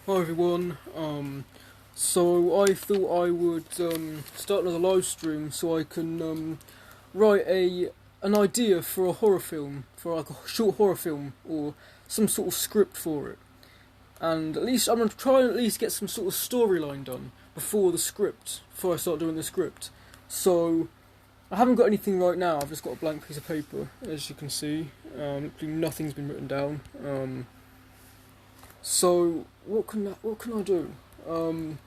Hi everyone. So I thought I would start another live stream so I can write an idea for a horror film, for like a short horror film or some sort of script for it. And at least I'm gonna try and at least get some sort of storyline done before I start doing the script. So I haven't got anything right now. I've just got a blank piece of paper, as you can see. Literally nothing's been written down. So what can I do? I'm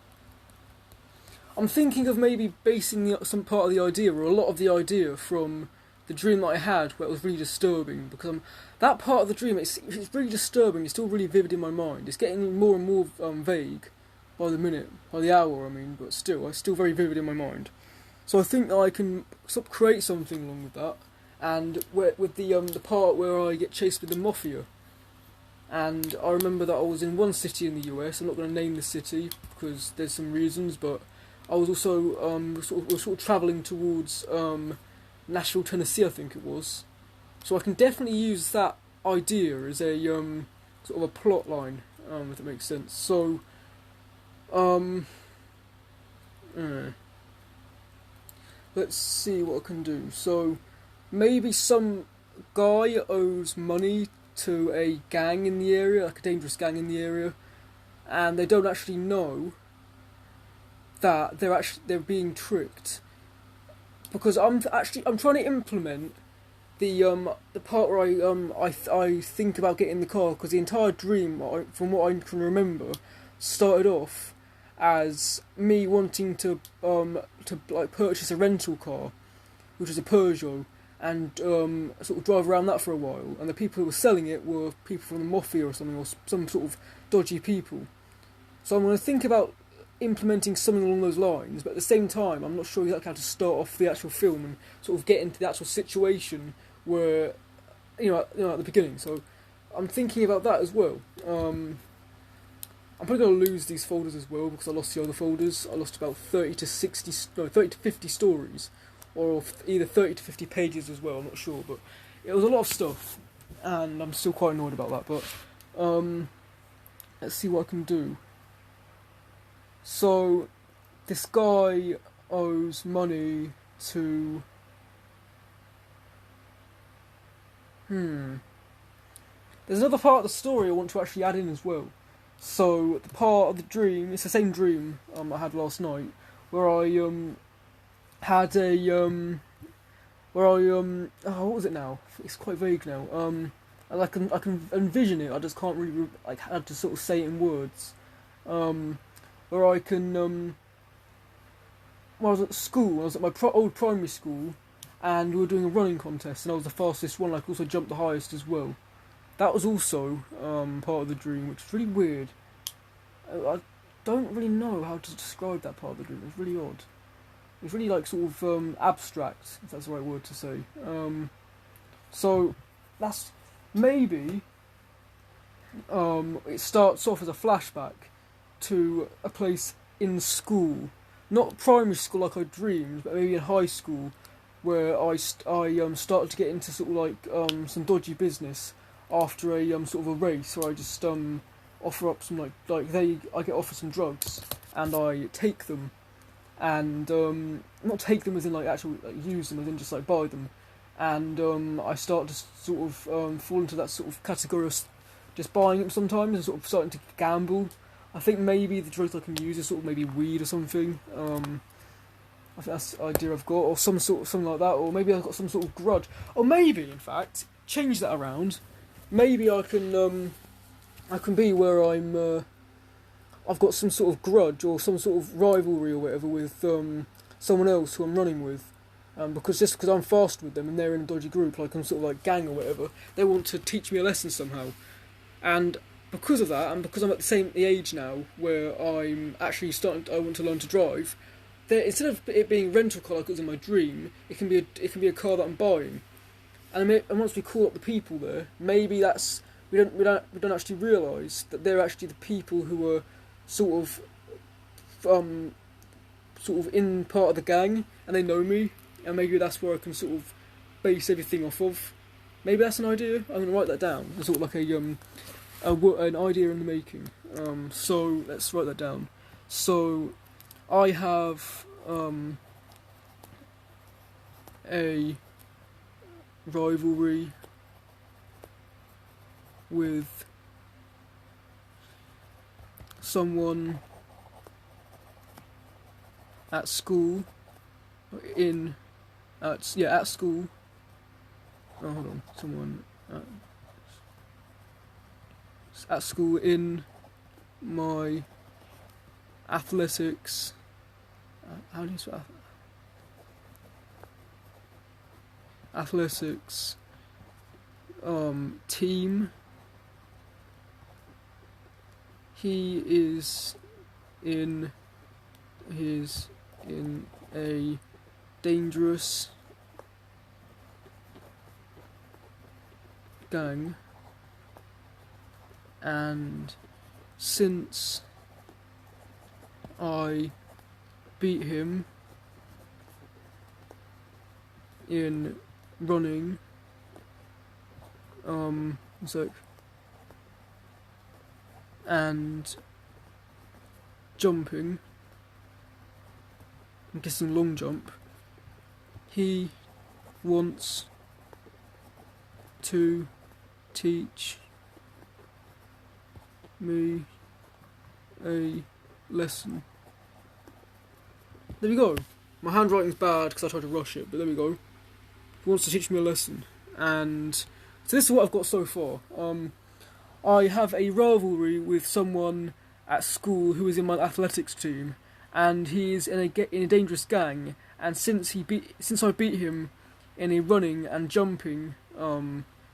thinking of maybe basing some part of the idea or a lot of the idea from the dream that I had, where it was really disturbing. Because that part of the dream, it's really disturbing. It's still really vivid in my mind. It's getting more and more vague by the minute, by the hour. I mean, but still, it's still very vivid in my mind. So I think that I can sort of create something along with that, and with the part where I get chased with the mafia. And I remember that I was in one city in the US. I'm not going to name the city because there's some reasons, but I was also sort of travelling towards Nashville, Tennessee, I think it was. So I can definitely use that idea as a sort of a plot line, if that makes sense. So, let's see what I can do. So maybe some guy owes money to a gang in the area, like a dangerous gang in the area, and they don't actually know that they're being tricked. Because I'm trying to implement the part where I think about getting in the car, because the entire dream, from what I can remember, started off as me wanting to like purchase a rental car, which is a Peugeot, and sort of drive around that for a while. And the people who were selling it were people from the mafia or something, or some sort of dodgy people. So I'm going to think about implementing something along those lines, but at the same time, I'm not sure exactly how to start off the actual film and sort of get into the actual situation where, at the beginning. So I'm thinking about that as well. I'm probably going to lose these folders as well because I lost the other folders. I lost about 30 to 50 stories, or either 30 to 50 pages as well, I'm not sure, but it was a lot of stuff, and I'm still quite annoyed about that, but let's see what I can do. So, this guy owes money to... There's another part of the story I want to actually add in as well. So, the part of the dream, it's the same dream I had last night, where I had a what was it now? It's quite vague now. And I can envision it. I just can't really I had to sort of say it in words. Where I can when I was at school, I was at my old primary school, and we were doing a running contest, and I was the fastest one. I could also jump the highest as well. That was also part of the dream, which is really weird. I don't really know how to describe that part of the dream. It's really odd. It's really like sort of abstract, if that's the right word to say. So that's maybe it starts off as a flashback to a place in school, not primary school like I dreamed, but maybe in high school, where I started to get into sort of like some dodgy business after a sort of a race where I just offer up some I get offered some drugs and I take them. And not take them as in like actually use them, as in just like buy them, and I start to sort of fall into that sort of category of just buying them sometimes and sort of starting to gamble. I think maybe the drugs I can use is sort of maybe weed or something. I think that's the idea I've got, or something like that, or maybe I've got some sort of grudge, or maybe in fact change that around. Maybe I can be where I've got some sort of grudge or some sort of rivalry or whatever with someone else who I'm running with, because I'm fast with them and they're in a dodgy group, like I'm sort of like gang or whatever. They want to teach me a lesson somehow, and because of that, and because I'm at the age now where I'm actually I want to learn to drive. Instead of it being a rental car like it was in my dream, it can be a car that I'm buying, and once we call up the people there, maybe we don't actually realise that they're actually the people who are sort of in part of the gang, and they know me, and maybe that's where I can sort of base everything off of. Maybe that's an idea. I'm gonna write that down. It's sort of like an idea in the making. So let's write that down. So I have a rivalry with someone at school at school. Oh, hold on. Someone at school in my athletics. How do you spell athletics? Team. He is in a dangerous gang, and since I beat him in running, and jumping, I'm guessing long jump, he wants to teach me a lesson. There we go. My handwriting's bad because I tried to rush it, but there we go. He wants to teach me a lesson. And so this is what I've got so far. I have a rivalry with someone at school who is in my athletics team, and he is in a dangerous gang. And since I beat him in a running and jumping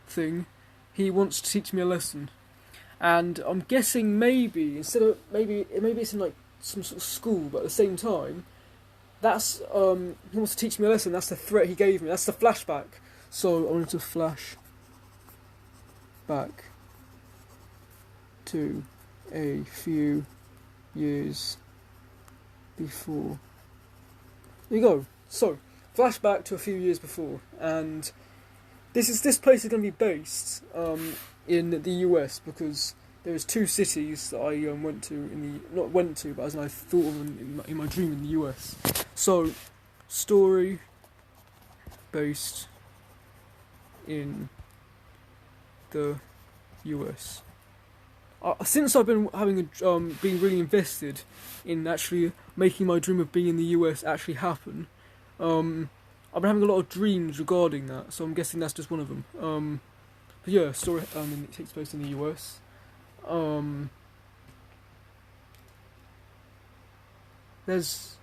thing, he wants to teach me a lesson. And I'm guessing maybe it's in like some sort of school, but at the same time, that's he wants to teach me a lesson. That's the threat he gave me. That's the flashback. So I wanted to flash back to a few years before. There you go. So flashback to a few years before, and this place is going to be based in the US, because there's two cities that I but as I thought of in my dream in the US. So, story based in the US. Since I've been being really invested in actually making my dream of being in the US actually happen, I've been having a lot of dreams regarding that, so I'm guessing that's just one of them. But yeah, story. It takes place in the US. There's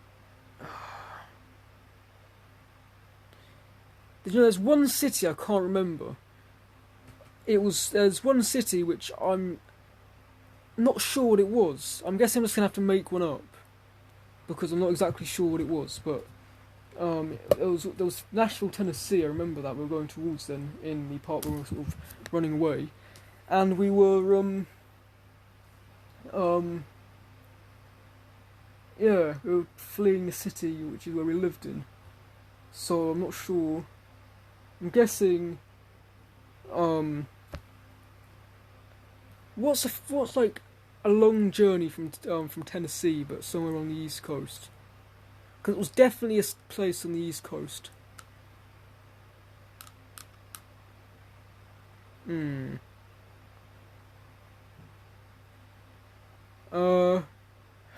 one city I can't remember. There's one city which I'm not sure what it was. I'm guessing I'm just gonna have to make one up because I'm not exactly sure what it was, but. There was Nashville, Tennessee. I remember that we were going towards then in the part where we were sort of running away, and we were we were fleeing the city, which is where we lived in. So I'm not sure. I'm guessing what's like a long journey from Tennessee, but somewhere on the East Coast. Because it was definitely a place on the East Coast.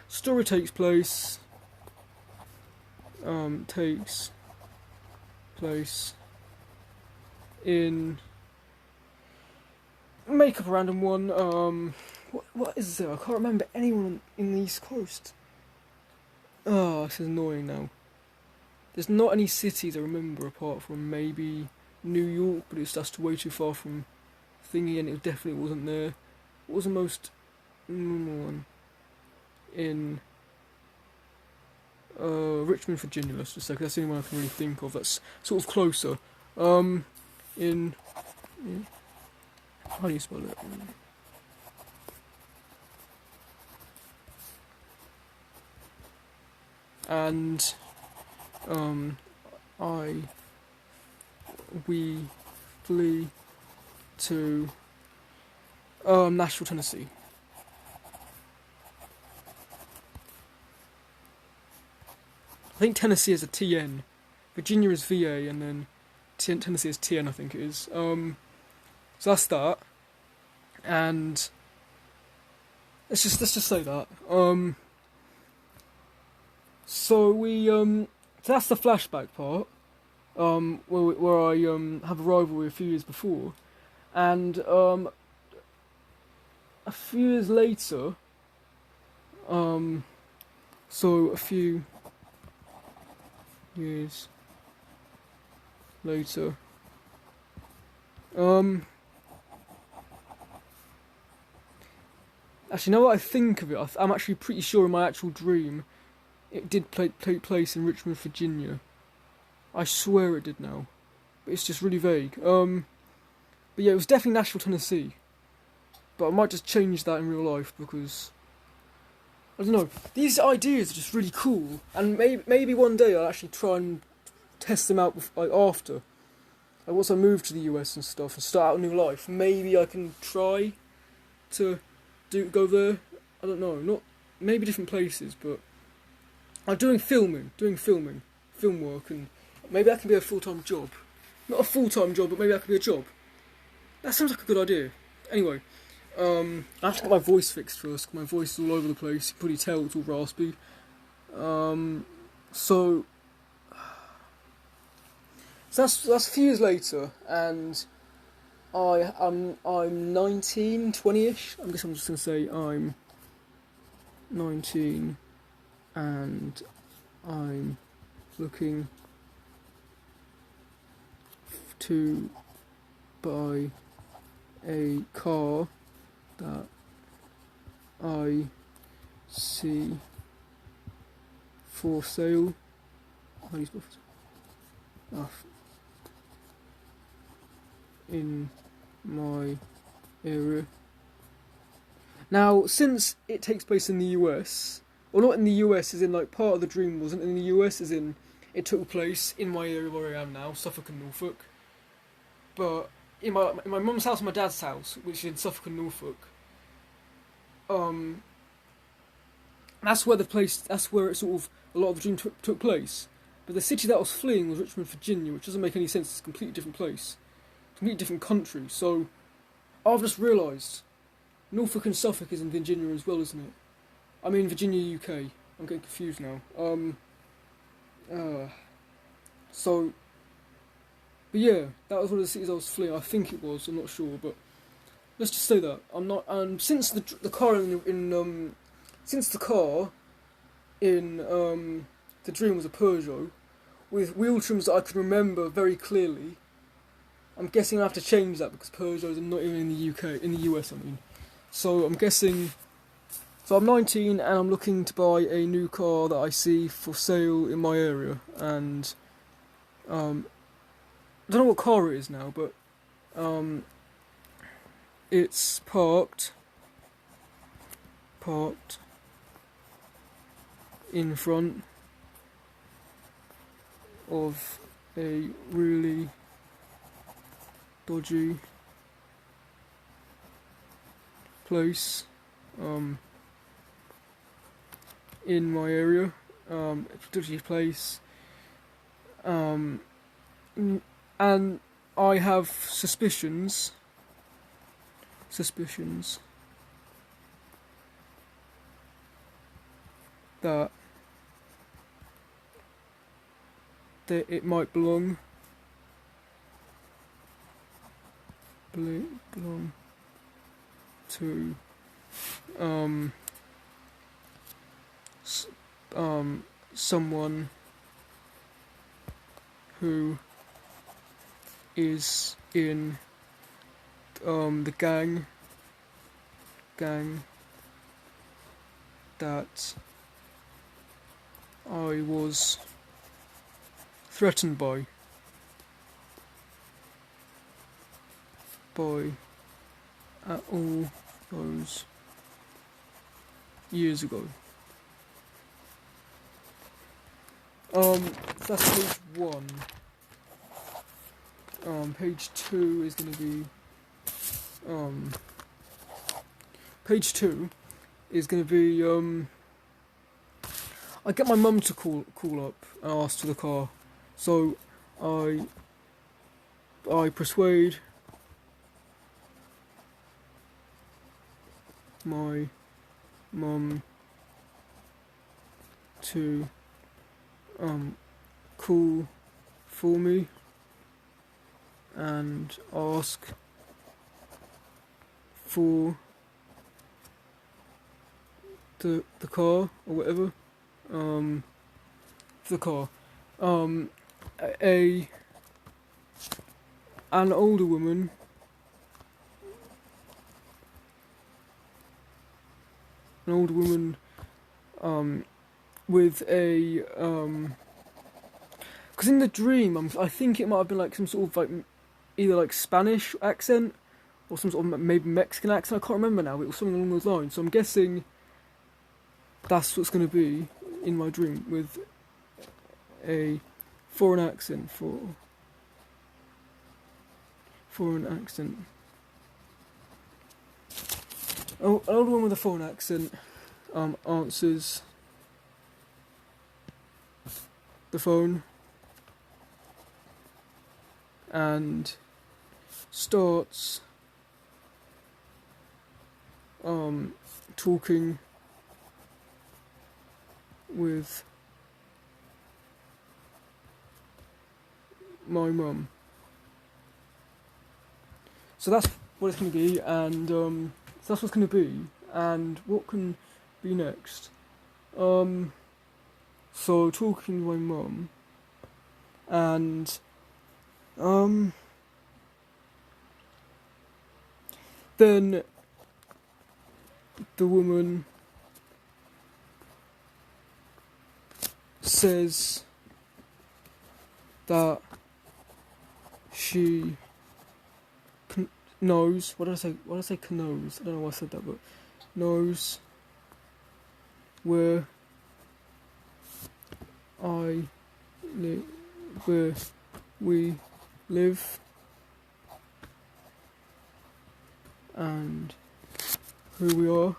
Story takes place in, make up a random one. What is there? I can't remember anyone in the East Coast. Oh, this is annoying now. There's not any cities I remember apart from maybe New York, but it's just way too far from thingy, and it definitely wasn't there. What was the most normal one? In Richmond, Virginia, let's just say, 'cause that's the only one I can really think of that's sort of closer. In how do you spell it? And we flee to Nashville, Tennessee. I think Tennessee is a TN, Virginia is VA, and then Tennessee is TN, I think it is. So that's that. And let's just say that. So that's the flashback part. Where I have a rivalry a few years before, and a few years later, so a few years later, actually, now that I think of it, I'm actually pretty sure in my actual dream, it did take place in Richmond, Virginia. I swear it did now, but it's just really vague. But yeah, it was definitely Nashville, Tennessee. But I might just change that in real life because I don't know. These ideas are just really cool, and maybe one day I'll actually try and test them out after. Like once I move to the US and stuff and start out a new life, maybe I can try to go there. I don't know, not maybe different places, but I'm doing film work, and maybe that can be a full-time job. Not a full-time job, but maybe that could be a job. That sounds like a good idea. Anyway, I have to get my voice fixed first. My voice is all over the place. You can probably tell it's all raspy. So that's a few years later, and I'm 19, 20-ish. I guess I'm just gonna say I'm 19, and I'm looking to buy a car that I see for sale. How do you spell for sale? In my area. Now, since it takes place in the US, or not in the US, as in like part of the dream wasn't in the US, as in it took place in my area where I am now, Suffolk and Norfolk. But in my mum's house and my dad's house, which is in Suffolk and Norfolk, that's where it sort of a lot of the dream took place. But the city that I was fleeing was Richmond, Virginia, which doesn't make any sense. It's a completely different place, completely different country. So I've just realised Norfolk and Suffolk is in Virginia as well, isn't it? I mean Virginia, UK. I'm getting confused now. But yeah, that was one of the cities I was fleeing. I think it was. I'm not sure, but let's just say that I'm not. And since the car since the car in the dream was a Peugeot with wheel trims that I could remember very clearly, I'm guessing I have to change that because Peugeots are not even in the UK, in the US. I mean, so I'm guessing. So I'm 19 and I'm looking to buy a new car that I see for sale in my area, and I don't know what car it is now, but it's parked in front of a really dodgy place in my area. It's a dodgy place, and I have suspicions that it might belong to someone who is in the gang that I was threatened by all those years ago. That's page 1. Page 2 is going to be page 2 is going to be I get my mum to call up and ask for the car. So I persuade my mum to call for me and ask for the car or whatever. The car. An older woman with a because in the dream I think it might have been like some sort of like either like Spanish accent or some sort of maybe Mexican accent. I can't remember now, but it was something along those lines. So I'm guessing that's what's going to be in my dream, with a foreign accent. Foreign accent. Oh, an older one with a foreign accent answers the phone and starts talking with my mum. So that's what it's going to be, and so that's what's going to be, and what can be next. So talking to my mum, and then the woman says that she knows. What did I say? What did I say? Knows. I don't know why I said that, but knows where where we live, and who we are.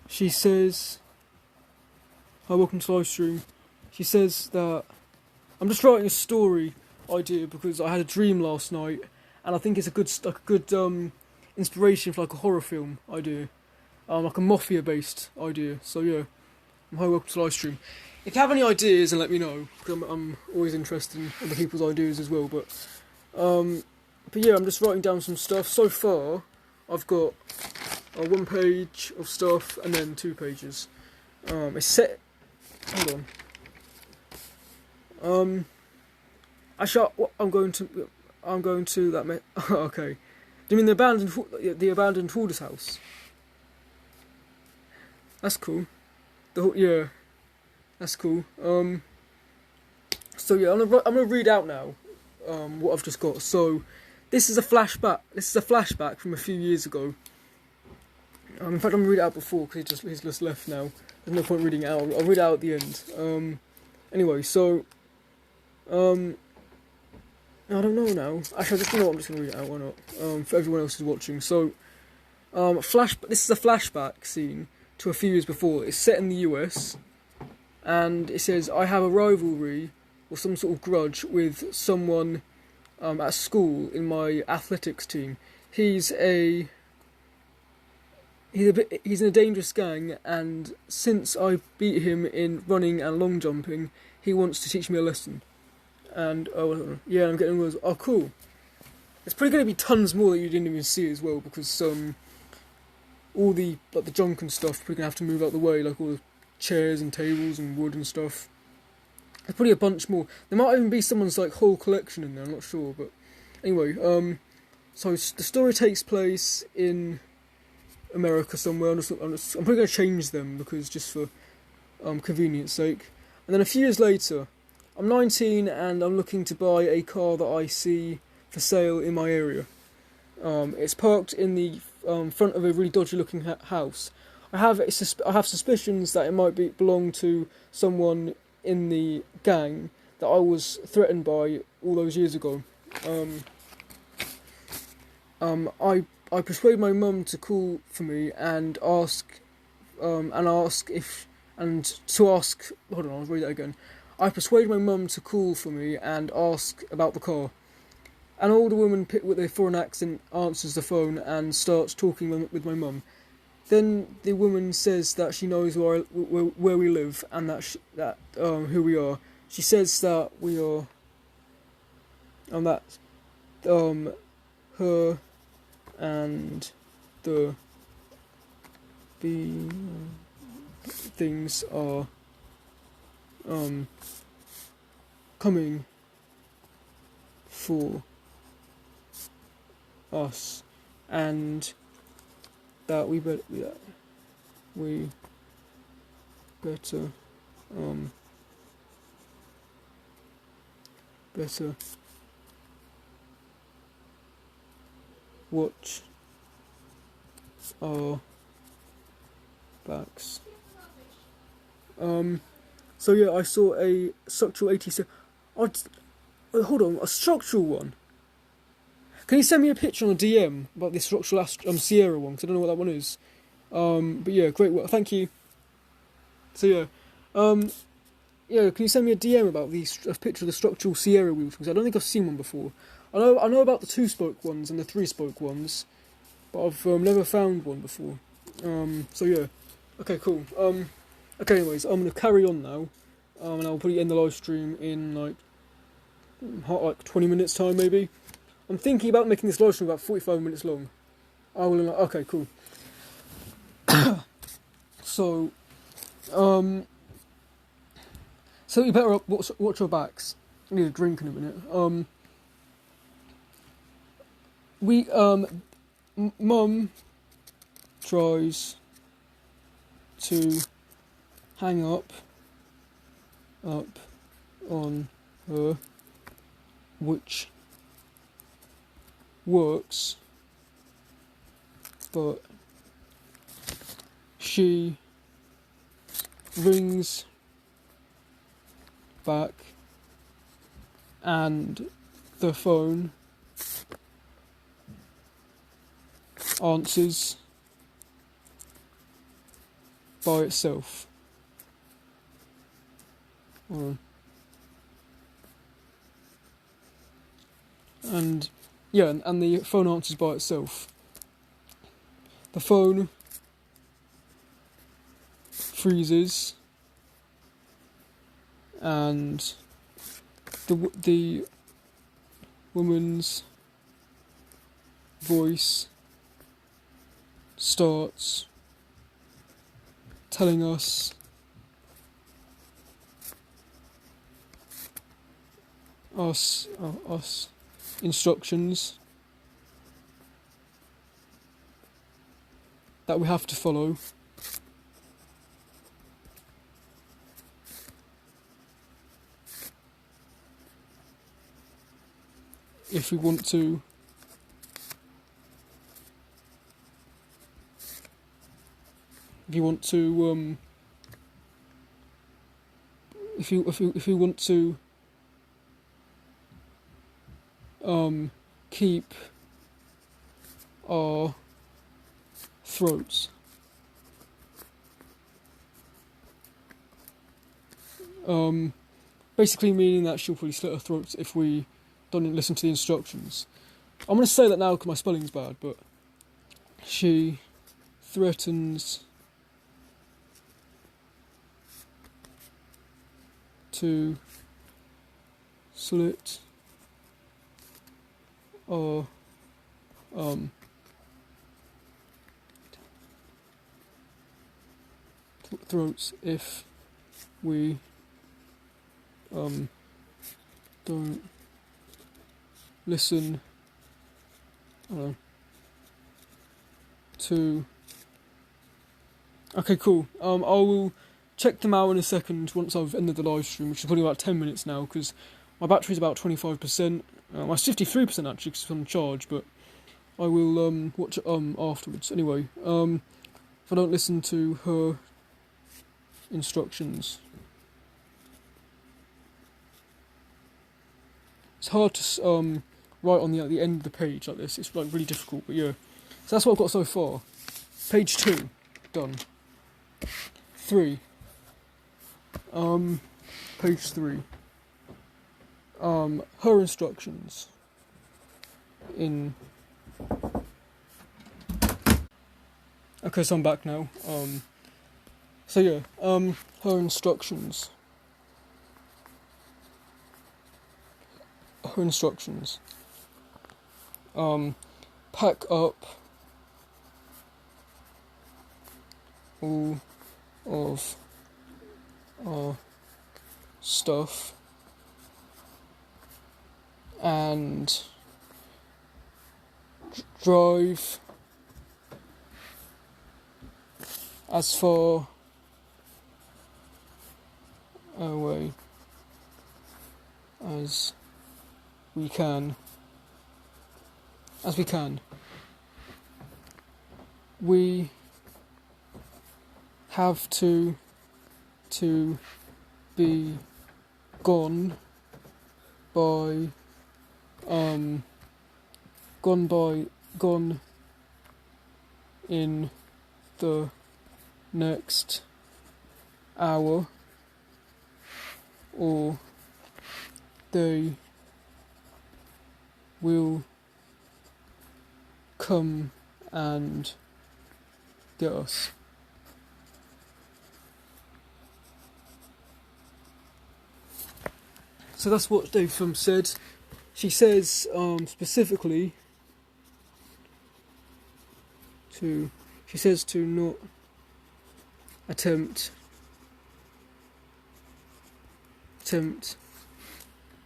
She says, "Hi, welcome to live stream." She says that I'm just writing a story idea because I had a dream last night, and I think it's a good inspiration for like a horror film idea, like a mafia-based idea. So yeah, hi, welcome to live stream. If you have any ideas, then let me know, because I'm always interested in other people's ideas as well. But yeah, I'm just writing down some stuff. So far, I've got 1 page of stuff and then 2 pages. It's set. Hold on. Actually, I'm going to that. Okay. Do you mean the abandoned hoarder's house? That's cool. Yeah, that's cool. So yeah, I'm gonna read out now. What I've just got. So, this is a flashback. This is a flashback from a few years ago. In fact, I'm gonna read it out before because he's just left now. There's no point reading it out. I'll read it out at the end. Anyway, so I don't know now. Actually, I'm just gonna read it out. Why not? For everyone else who's watching. So, this is a flashback scene to a few years before. It's set in the US, and it says, "I have a rivalry or some sort of grudge with someone at school in my athletics team. He's in a dangerous gang, and since I beat him in running and long jumping, he wants to teach me a lesson." And yeah, I'm getting words. Oh, cool. There's probably going to be tons more that you didn't even see as well, because all the junk and stuff probably going to have to move out the way, like all the chairs and tables and wood and stuff. There's probably a bunch more. There might even be someone's like whole collection in there. I'm not sure, but anyway. So the story takes place in America somewhere. I'm probably going to change them because just for convenience sake. And then a few years later, I'm 19 and I'm looking to buy a car that I see for sale in my area. It's parked in the front of a really dodgy-looking house. I have suspicions that it might belong to someone in the gang that I was threatened by all those years ago. I persuade my mum to call for me and ask if and to ask. Hold on, I'll read that again. I persuade my mum to call for me and ask about the car. An older woman with a foreign accent answers the phone and starts talking with my mum. Then the woman says that she knows where we live and that who we are. She says that we are that her and the things are coming for us, and that we better better watch our backs. So yeah, I saw a structural 87. Hold on, a structural one. Can you send me a picture on a DM about this structural Sierra one? Because I don't know what that one is. But yeah, great work. Thank you. So yeah, can you send me a DM about a picture of the structural Sierra wheels? Because I don't think I've seen one before. I know about the 2-spoke ones and the 3-spoke ones, but I've never found one before. So yeah, okay, cool. Okay, anyways, I'm gonna carry on now, and I'll probably end the live stream in like 20 minutes time maybe. I'm thinking about making this live stream about 45 minutes long. I will. Okay, cool. So you better watch your backs. I need a drink in a minute. Mum tries to hang up on her, which works, but she rings back and the phone answers by itself. And the phone answers by itself. The phone freezes, and the woman's voice starts telling us instructions that we have to follow if we want to if you want to keep our throats. Basically meaning that she'll probably slit our throats if we don't listen to the instructions. I'm going to say that now because my spelling's bad, but she threatens to slit our throats if we don't listen to. Okay, cool. I will check them out in a second once I've ended the live stream, which is probably about 10 minutes now, because my battery's about 25%. It's 53% actually, because it's on charge, but I will watch it afterwards. Anyway, if I don't listen to her instructions, it's hard to write on the end of the page like this. It's like really difficult, but yeah. So that's what I've got so far. Page 2, done. 3. Page 3. Her instructions. Okay, so I'm back now. So yeah, her instructions. Her instructions. Pack up all of our stuff and drive as far away as we can. We have to be gone in the next hour, or they will come and get us. So that's what they've said. She says specifically to not attempt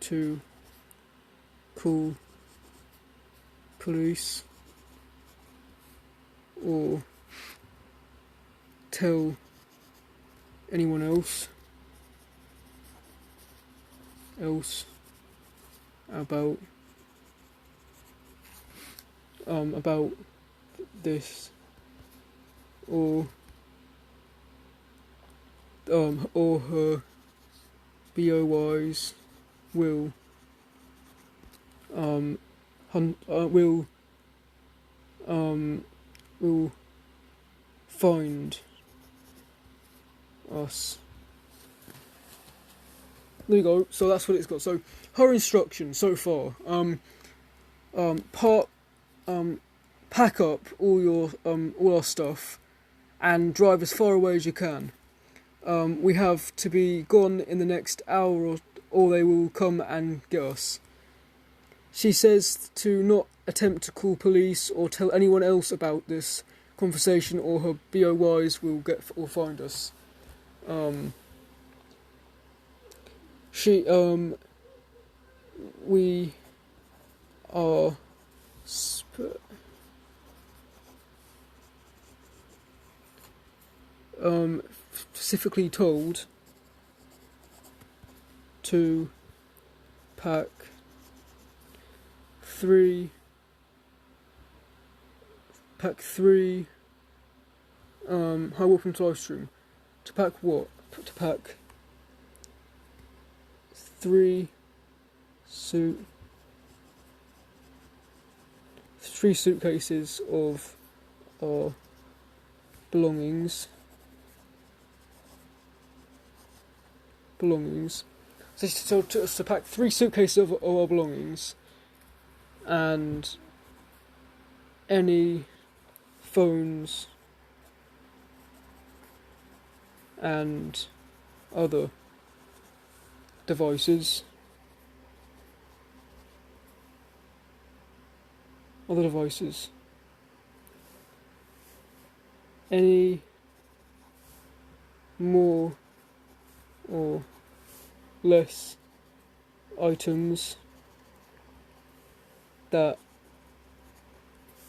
to call police or tell anyone else about this, or her BOYs will find us. There you go. So that's what it's got. So her instructions so far: pack up all our stuff and drive as far away as you can. We have to be gone in the next hour, or they will come and get us. She says to not attempt to call police or tell anyone else about this conversation, or her BOYs will find us. We are specifically told to pack 3 hi, welcome to live stream. To pack what? To pack 3 suitcases of our belongings. So to pack 3 suitcases of our belongings, and any phones and other devices. Any more or less items that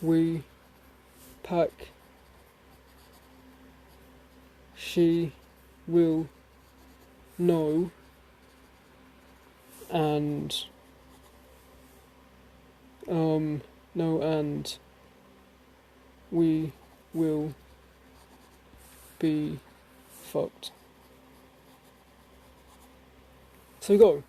we pack, she will know, and we will be fucked. So we go.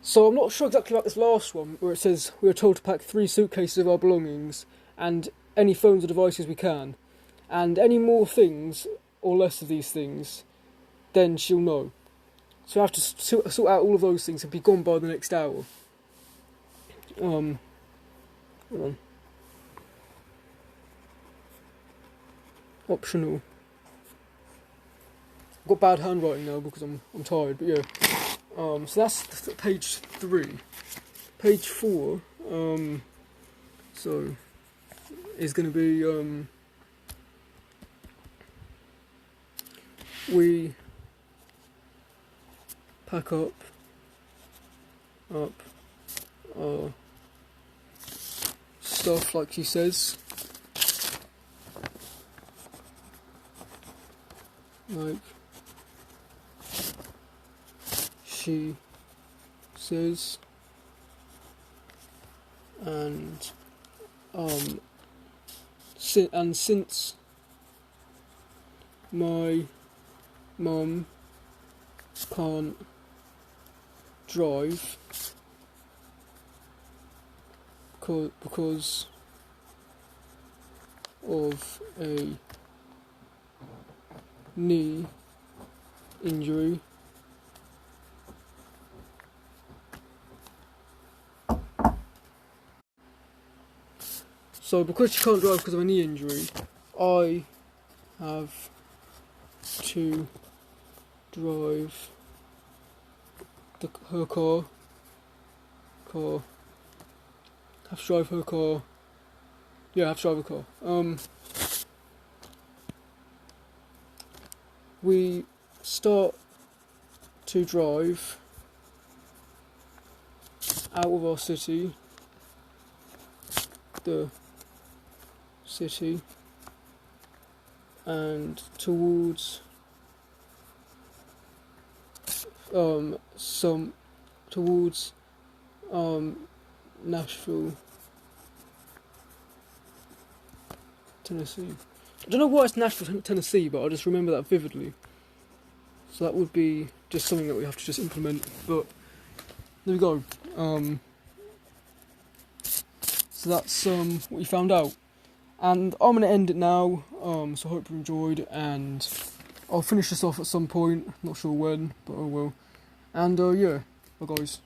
So I'm not sure exactly about this last one, where it says we are told to pack 3 suitcases of our belongings and any phones or devices we can, and any more things or less of these things, then she'll know. So I have to sort out all of those things and be gone by the next hour. Hold on. Optional. I've got bad handwriting now because I'm tired, but yeah. So that's page 3. Page 4, so is going to be we pack up our stuff like she says, like she says, and since my mum can't drive because of a knee injury, so because she can't drive because of a knee injury, I have to drive her car. Have to drive her car. Yeah, I have to drive her car. We start to drive out of our city, the city, and towards Nashville, Tennessee. I don't know why it's Nashville, Tennessee, but I just remember that vividly. So that would be just something that we have to just implement. But there we go. So that's what we found out, and I'm gonna end it now. So I hope you enjoyed, and I'll finish this off at some point. Not sure when, but I will. And yeah, bye guys.